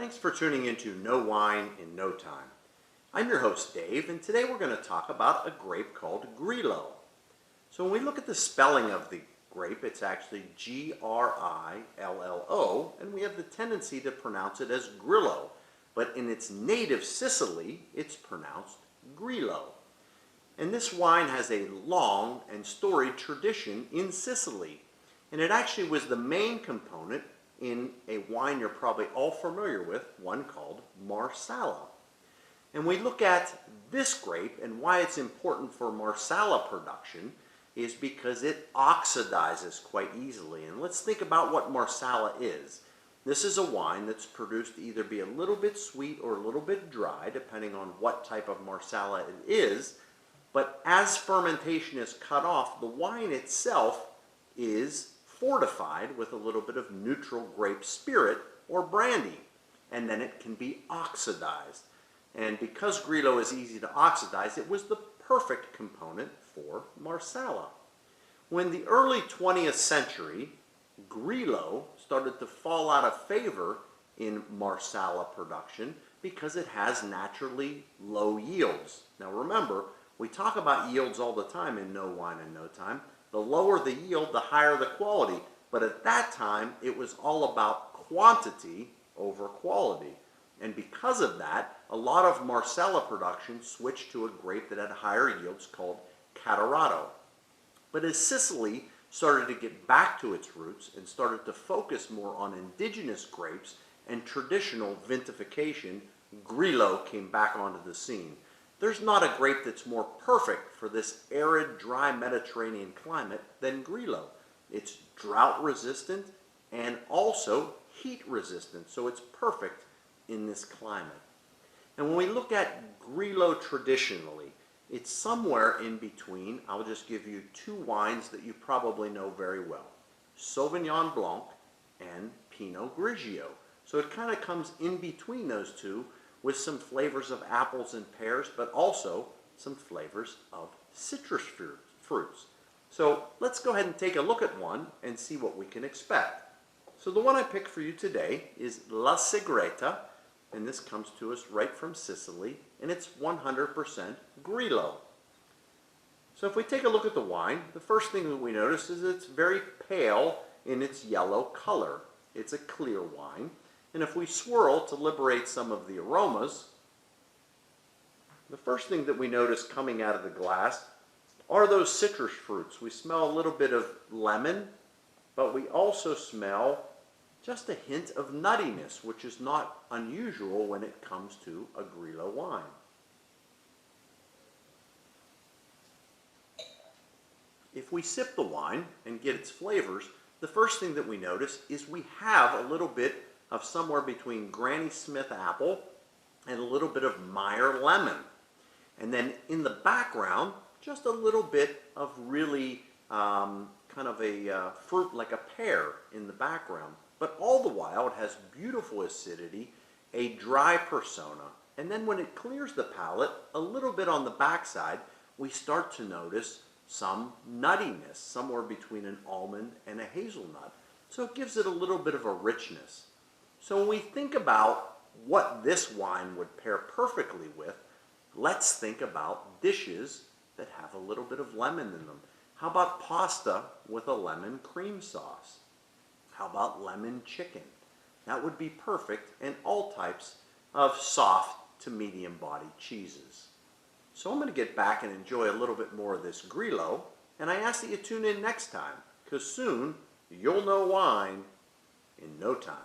Thanks for tuning into No Wine in No Time. I'm your host Dave, and today we're going to talk about a grape called Grillo. So when we look at the spelling of the grape, it's actually Grillo, and we have the tendency to pronounce it as Grillo, but in its native Sicily, it's pronounced Grillo. And this wine has a long and storied tradition in Sicily, and it actually was the main component in a wine you're probably all familiar with, one called Marsala. And we look at this grape, and why it's important for Marsala production is because it oxidizes quite easily. And let's think about what Marsala is. This is a wine that's produced to either be a little bit sweet or a little bit dry, depending on what type of Marsala it is. But as fermentation is cut off, the wine itself is fortified with a little bit of neutral grape spirit or brandy, and then it can be oxidized. And because Grillo is easy to oxidize, it was the perfect component for Marsala. When the early 20th century, Grillo started to fall out of favor in Marsala production because it has naturally low yields. Now remember, we talk about yields all the time in No Wine in No Time. The lower the yield, the higher the quality. But at that time, it was all about quantity over quality. And because of that, a lot of Marsala production switched to a grape that had higher yields called Catarratto. But as Sicily started to get back to its roots and started to focus more on indigenous grapes and traditional vinification, Grillo came back onto the scene. There's not a grape that's more perfect for this arid, dry Mediterranean climate than Grillo. It's drought resistant and also heat resistant, so it's perfect in this climate. And when we look at Grillo traditionally, it's somewhere in between. I'll just give you two wines that you probably know very well: Sauvignon Blanc and Pinot Grigio. So it kind of comes in between those two, with some flavors of apples and pears, but also some flavors of citrus fruits. So let's go ahead and take a look at one and see what we can expect. So the one I picked for you today is La Segreta, and this comes to us right from Sicily, and it's 100% Grillo. So if we take a look at the wine, the first thing that we notice is it's very pale in its yellow color. It's a clear wine. And if we swirl to liberate some of the aromas, the first thing that we notice coming out of the glass are those citrus fruits. We smell a little bit of lemon, but we also smell just a hint of nuttiness, which is not unusual when it comes to a Grillo wine. If we sip the wine and get its flavors, the first thing that we notice is we have a little bit of somewhere between Granny Smith apple and a little bit of Meyer lemon. And then in the background, just a little bit of really kind of a fruit like a pear in the background. But all the while, it has beautiful acidity, a dry persona. And then when it clears the palate, a little bit on the backside, we start to notice some nuttiness, somewhere between an almond and a hazelnut. So it gives it a little bit of a richness. So when we think about what this wine would pair perfectly with, let's think about dishes that have a little bit of lemon in them. How about pasta with a lemon cream sauce? How about lemon chicken? That would be perfect, and all types of soft to medium bodied cheeses. So I'm going to get back and enjoy a little bit more of this Grillo, and I ask that you tune in next time, because soon you'll know wine in no time.